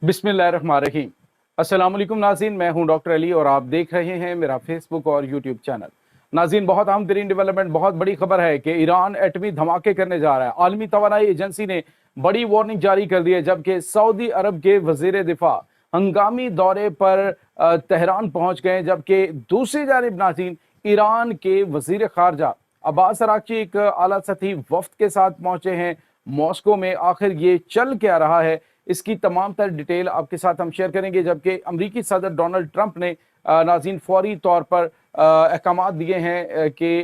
बिस्मिल्लाहिर्रहमानिर्रहीम। अस्सलाम वालेकुम नाज़रीन, मैं हूं डॉक्टर अली और आप देख रहे हैं मेरा फेसबुक और यूट्यूब चैनल। नाज़रीन, बहुत अहम तरीन डेवलपमेंट, बहुत बड़ी खबर है कि ईरान एटमी धमाके करने जा रहा है। आलमी तवानाई एजेंसी ने बड़ी वार्निंग जारी कर दी है, जबकि सऊदी अरब के वज़ीर दिफा हंगामी दौरे पर तेहरान पहुंच गए, जबकि दूसरी जानिब नाज़रीन ईरान के वज़ीर खारजा अब्बास अरागची एक आला सतही वफ्द के साथ पहुंचे हैं मॉस्को में। आखिर ये चल क्या रहा है, इसकी तमाम तर डिटेल आपके साथ हम शेयर करेंगे। जबकि अमरीकी सदर डोनाल्ड ट्रंप ने नाज़रीन फौरी तौर पर अहकाम दिए हैं कि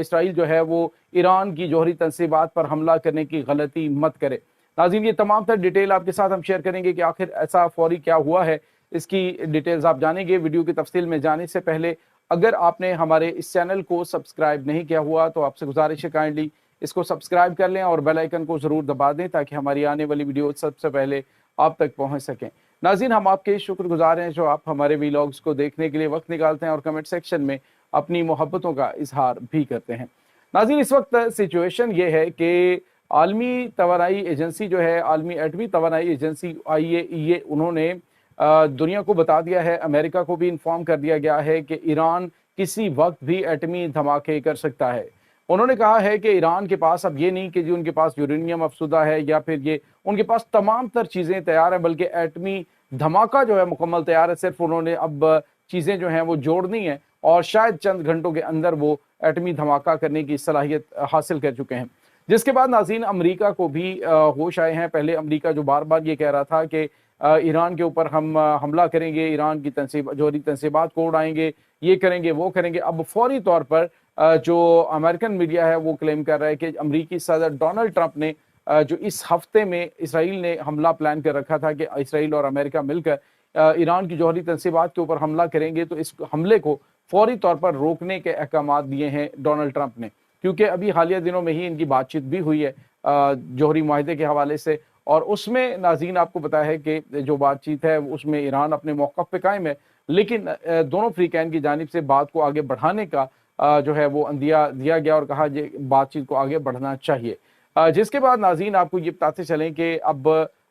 इसराइल जो है वो ईरान की जौहरी तनसीबात पर हमला करने की गलती मत करे। नाज़रीन, ये तमाम तर डिटेल आपके साथ हम शेयर करेंगे कि आखिर ऐसा फौरी क्या हुआ है, इसकी डिटेल्स आप जानेंगे। वीडियो की तफसील में जाने से पहले अगर आपने हमारे इस चैनल को सब्सक्राइब नहीं किया हुआ तो आपसे गुजारिश है काइंडली इसको सब्सक्राइब कर लें और बेल आइकन को ज़रूर दबा दें ताकि हमारी आने वाली वीडियो सबसे पहले आप तक पहुंच सकें। नाज़रीन, हम आपके शुक्रगुजार हैं जो आप हमारे वीलॉग्स को देखने के लिए वक्त निकालते हैं और कमेंट सेक्शन में अपनी मोहब्बतों का इजहार भी करते हैं। नाज़रीन, इस वक्त सिचुएशन ये है कि आलमी तवानाई एजेंसी जो है, आलमी एटमी तवानाई एजेंसी IAEA, उन्होंने दुनिया को बता दिया है, अमेरिका को भी इन्फॉर्म कर दिया गया है कि ईरान किसी वक्त भी एटमी धमाके कर सकता है। उन्होंने कहा है कि ईरान के पास अब ये नहीं कि जी उनके पास यूरेनियम अफसुदा है या फिर ये उनके पास तमाम तर चीज़ें तैयार हैं, बल्कि एटमी धमाका जो है मुकम्मल तैयार है। सिर्फ उन्होंने अब चीज़ें जो हैं वो जोड़नी है और शायद चंद घंटों के अंदर वो एटमी धमाका करने की सलाहियत हासिल कर चुके हैं। जिसके बाद नाज़रीन अमरीका को भी होश आए हैं। पहले अमरीका जो बार बार ये कह रहा था कि ईरान के ऊपर हम हमला करेंगे, ईरान की जौहरी तनसीबात को उड़ाएंगे, ये करेंगे वो करेंगे, अब फौरी तौर पर जो अमेरिकन मीडिया है वो क्लेम कर रहा है कि अमरीकी सदर डोनाल्ड ट्रंप ने जो इस हफ्ते में इसराइल ने हमला प्लान कर रखा था कि इसराइल और अमेरिका मिलकर ईरान की जौहरी तनसीबात के ऊपर हमला करेंगे, तो इस हमले को फौरी तौर पर रोकने के अहकाम दिए हैं डोनाल्ड ट्रंप ने। क्योंकि अभी हालिया दिनों में ही इनकी बातचीत भी हुई है जौहरी माहदे के हवाले से, और उसमें नाज़रीन आपको पता है कि जो बातचीत है उसमें ईरान अपने मौक़िफ़ पे कायम है, लेकिन दोनों फ्रीकैन की जानिब से बात को आगे बढ़ाने का जो है वो अंदिया दिया गया और कहा ये बातचीत को आगे बढ़ना चाहिए। जिसके बाद नाज़रीन आपको ये बताते चलें कि अब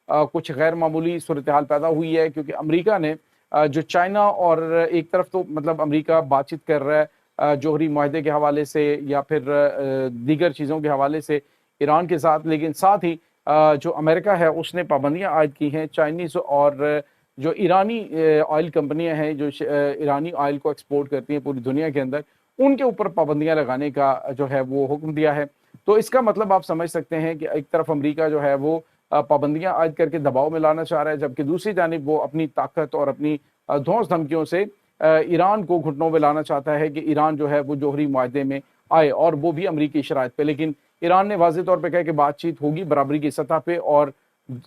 कुछ गैर मामूली सूरत हाल पैदा हुई है, क्योंकि अमरीका ने जो चाइना और एक तरफ तो मतलब अमरीका बातचीत कर रहा है जौहरी माहदे के हवाले से या फिर दीगर चीज़ों के हवाले से ईरान के साथ, लेकिन साथ ही जो अमेरिका है उसने पाबंदियाँ आयद की हैं चाइनीज़ और जो ईरानी ऑयल कंपनियां हैं जो ईरानी ऑयल को एक्सपोर्ट करती हैं पूरी दुनिया के अंदर, उनके ऊपर पाबंदियां लगाने का जो है वो हुक्म दिया है। तो इसका मतलब आप समझ सकते हैं कि एक तरफ अमेरिका जो है वो पाबंदियां आयद करके दबाव में लाना चाह रहा है, जबकि दूसरी जानिब वो अपनी ताकत और अपनी धौंस धमकियों से ईरान को घुटनों में लाना चाहता है कि ईरान जो है वो जौहरी माहदे में आए, और वो भी अमरीकी शराइत पे। लेकिन ईरान ने वाज़ेह तौर पर कहा कि बातचीत होगी बराबरी की सतह पे, और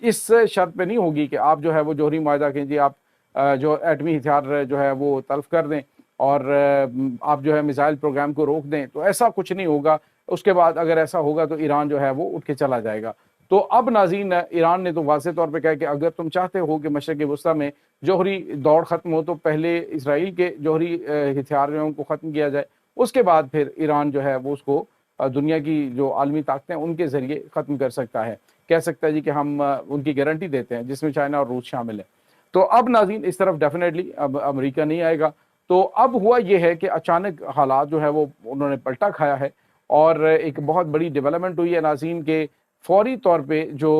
इस शर्त पे नहीं होगी कि आप जो है वो जौहरी माहदा कीजिए, आप जो एटमी हथियार जो है वो तल्फ कर दें और आप जो है मिसाइल प्रोग्राम को रोक दें, तो ऐसा कुछ नहीं होगा। उसके बाद अगर ऐसा होगा तो ईरान जो है वो उठ के चला जाएगा। तो अब नाज़रीन ईरान ने तो वाज़ेह तौर पे कहा कि अगर तुम चाहते हो कि मशरिक़ वस्ता में जौहरी दौड़ ख़त्म हो तो पहले इसराइल के जौहरी हथियार जो हैं उनको ख़त्म किया जाए, उसके बाद फिर ईरान जो है वो उसको दुनिया की जो आलमी ताकतें हैं उनके ज़रिए ख़त्म कर सकता है। कह सकता है जी कि हम उनकी गारंटी देते हैं, जिसमें चाइना और रूस शामिल है। तो अब नाज़रीन इस तरफ डेफिनेटली अब अमेरिका नहीं आएगा। तो अब हुआ ये है कि अचानक हालात जो है वो उन्होंने पलटा खाया है और एक बहुत बड़ी डेवलपमेंट हुई है नाज़रीन के फौरी तौर पे जो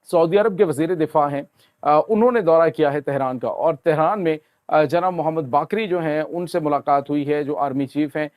सऊदी अरब के वज़ीर दिफा हैं उन्होंने दौरा किया है तेहरान का, और तेहरान में जनाब मोहम्मद बाकरी जो हैं उनसे मुलाकात हुई है, जो आर्मी चीफ हैं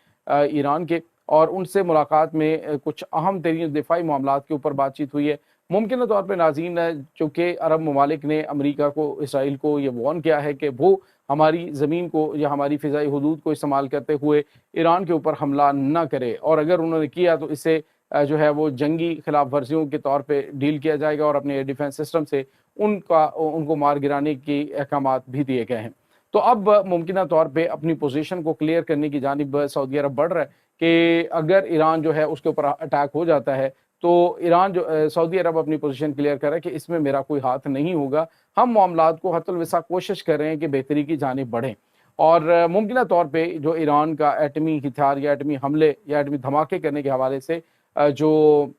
ईरान के, और उनसे मुलाकात में कुछ अहम तरीन दिफाई मामलात के ऊपर बातचीत हुई है। मुमकिन तौर पर नाज़रीन चूँकि अरब ममालिक ने अमरीका को, इसराइल को ये वार्न किया है कि वो हमारी ज़मीन को या हमारी फ़िज़ाई हदूद को इस्तेमाल करते हुए ईरान के ऊपर हमला ना करे, और अगर उन्होंने किया तो इससे जो है वो जंगी खिलाफ वर्जियों के तौर पे डील किया जाएगा और अपने डिफेंस सिस्टम से उनको मार गिराने की अहकामात भी दिए गए हैं। तो अब मुमकिन तौर पे अपनी पोजीशन को क्लियर करने की जानिब सऊदी अरब बढ़ रहा है कि अगर ईरान जो है उसके ऊपर अटैक हो जाता है तो ईरान जो सऊदी अरब अपनी पोजीशन क्लियर कर रहा है कि इसमें मेरा कोई हाथ नहीं होगा, हम मामलात को हतुल विसा कोशिश कर रहे हैं कि बेहतरी की जानिब बढ़ें। और मुमकिन तौर पे जो ईरान का एटमी हथियार या एटमी हमले या एटमी धमाके करने के हवाले से जो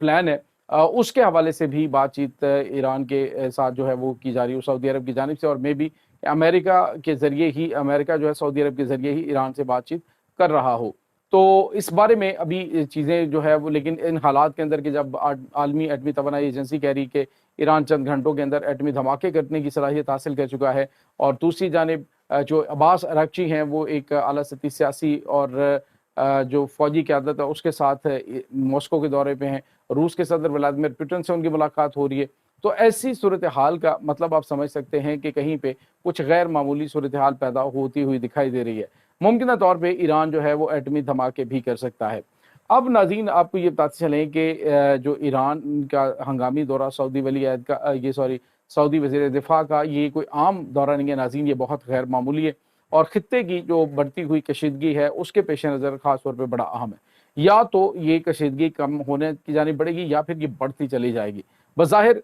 प्लान है उसके हवाले से भी बातचीत ईरान के साथ जो है वो की जा रही है सऊदी अरब की जानिब से, और मे भी अमेरिका के ज़रिए ही, अमेरिका जो है सऊदी अरब के ज़रिए ही ईरान से बातचीत कर रहा हो। तो इस बारे में अभी चीज़ें जो है वो, लेकिन इन हालात के अंदर कि जब आलमी एटमी तवानाई एजेंसी कह रही कि ईरान चंद घंटों के अंदर एटमी धमाके करने की सलाहियत हासिल कर चुका है, और दूसरी जानिब जो अब्बास अरागची हैं वो एक आला सतही सियासी और जो फौजी क़यादत है उसके साथ मॉस्को के दौरे पे हैं, रूस के सदर व्लादिमीर पुतिन से उनकी मुलाकात हो रही है। तो ऐसी सूरत हाल का मतलब आप समझ सकते हैं कि कहीं पे कुछ गैर मामूली सूरत हाल पैदा होती हुई दिखाई दे रही है। मुमकिन तौर पे ईरान जो है वो एटमी धमाके भी कर सकता है। अब नाज़रीन आपको ये बताते चलें कि जो ईरान का हंगामी दौरा सऊदी वली अहद का सऊदी वज़ीर दिफ़ा का ये कोई आम दौरा नहीं है नाज़रीन, ये बहुत गैर मामूली है और ख़ित्ते की जो बढ़ती हुई कशीदगी है उसके पेश नज़र ख़ास तौर पे बड़ा अहम है। या तो ये कशीदगी कम होने की जानिब बढ़ेगी या फिर ये बढ़ती चली जाएगी। बज़ाहिर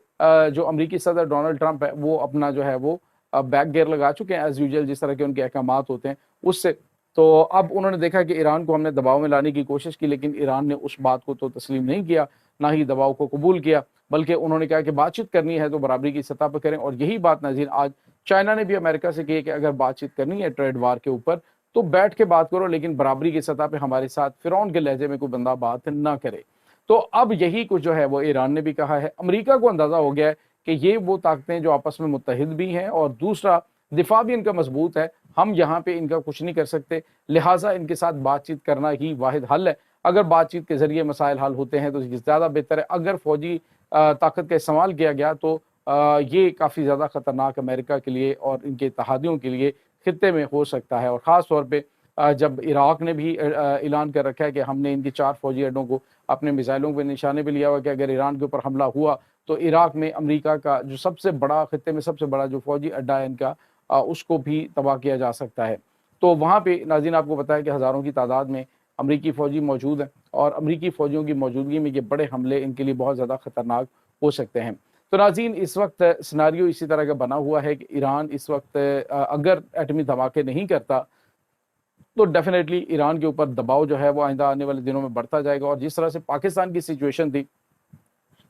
जो अमरीकी सदर डोनाल्ड ट्रंप है वो अपना जो है वो बैक गियर लगा चुके हैं एज़ यूजुअल, जिस तरह के उनके अहकामात होते हैं उससे। तो अब उन्होंने देखा कि ईरान को हमने दबाव में लाने की कोशिश की, लेकिन ईरान ने उस बात को तो तस्लीम नहीं किया, ना ही दबाव को कबूल किया, बल्कि उन्होंने कहा कि बातचीत करनी है तो बराबरी की सतह पर करें। और यही बात नाज़रीन आज चाइना ने भी अमेरिका से की है कि अगर बातचीत करनी है ट्रेड वार के ऊपर तो बैठ के बात करो, लेकिन बराबरी की सतह पे हमारे साथ फ़िरौन के लहजे में कोई बंदा बात ना करे। तो अब यही कुछ जो है वो ईरान ने भी कहा है। अमेरिका को अंदाज़ा हो गया है कि ये वो ताकतें जो आपस में मुत्तहिद भी हैं और दूसरा दिफा भी इनका मजबूत है, हम यहाँ पे इनका कुछ नहीं कर सकते, लिहाजा इनके साथ बातचीत करना ही वाहिद हल है। अगर बातचीत के ज़रिए मसाइल हल होते हैं तो ये ज़्यादा बेहतर है। अगर फ़ौजी ताकत का इस्तेमाल किया गया तो ये काफ़ी ज़्यादा ख़तरनाक अमेरिका के लिए और इनके इत्तेहादियों के लिए खित्ते में हो सकता है। और ख़ास तौर पे जब इराक़ ने भी ऐलान कर रखा है कि हमने इनके 4 फ़ौजी अड्डों को अपने मिसाइलों के निशाने पे लिया हुआ कि अगर ईरान के ऊपर हमला हुआ तो इराक़ में अमेरिका का जो सबसे बड़ा, खित्ते में सबसे बड़ा जो फ़ौजी अड्डा है इनका, उसको भी तबाह किया जा सकता है। तो वहाँ पे नाज़रीन आपको बताया कि हज़ारों की तादाद में अमरीकी फ़ौजी मौजूद हैं और अमरीकी फ़ौजियों की मौजूदगी में ये बड़े हमले इनके लिए बहुत ज़्यादा ख़तरनाक हो सकते हैं। तो नाज़रीन इस वक्त सिनारियो इसी तरह का बना हुआ है कि ईरान इस वक्त अगर एटमी धमाके नहीं करता तो डेफिनेटली ईरान के ऊपर दबाव जो है वो आइंदा आने वाले दिनों में बढ़ता जाएगा। और जिस तरह से पाकिस्तान की सिचुएशन थी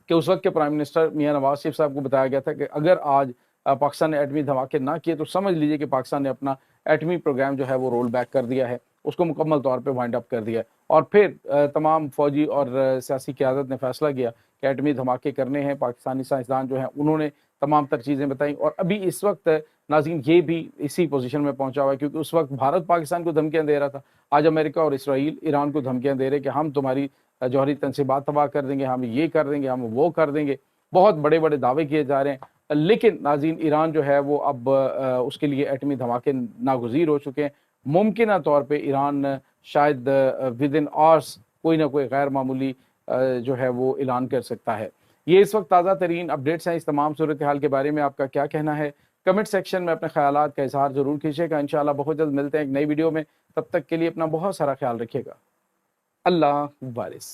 कि उस वक्त के प्राइम मिनिस्टर मियां नवाज शरीफ साहब को बताया गया था कि अगर आज पाकिस्तान ने एटमी धमाके ना किए तो समझ लीजिए कि पाकिस्तान ने अपना एटमी प्रोग्राम जो है वो रोल बैक कर दिया है, उसको मुकम्मल तौर पे वाइंड अप कर दिया है। और फिर तमाम फौजी और सियासी क़यादत ने फैसला किया कि एटमी धमाके करने हैं। पाकिस्तानी साइंसदान जो हैं उन्होंने तमाम तर चीज़ें बताई और अभी इस वक्त नाज़रीन ये भी इसी पोजीशन में पहुंचा हुआ है, क्योंकि उस वक्त भारत पाकिस्तान को धमकियां दे रहा था, आज अमेरिका और इसराइल ईरान को धमकियां दे रहे कि हम तुम्हारी जौहरी तनसीबात तबाह कर देंगे, हम ये कर देंगे, हम वो कर देंगे। बहुत बड़े बड़े दावे किए जा रहे हैं, लेकिन नाज़रीन ईरान जो है वो अब उसके लिए एटमी धमाके नागुज़ीर हो चुके हैं। मुमकिन तौर पे ईरान शायद विद इन आवर्स कोई ना कोई गैर मामूली जो है वो ऐलान कर सकता है। ये इस वक्त ताज़ा तरीन अपडेट्स हैं। इस तमाम सूरत हाल के बारे में आपका क्या कहना है? कमेंट सेक्शन में अपने ख्यालात का इज़हार ज़रूर कीजिएगा। इंशाअल्लाह बहुत जल्द मिलते हैं एक नई वीडियो में। तब तक के लिए अपना बहुत सारा ख्याल रखिएगा। अल्लाह वारिस।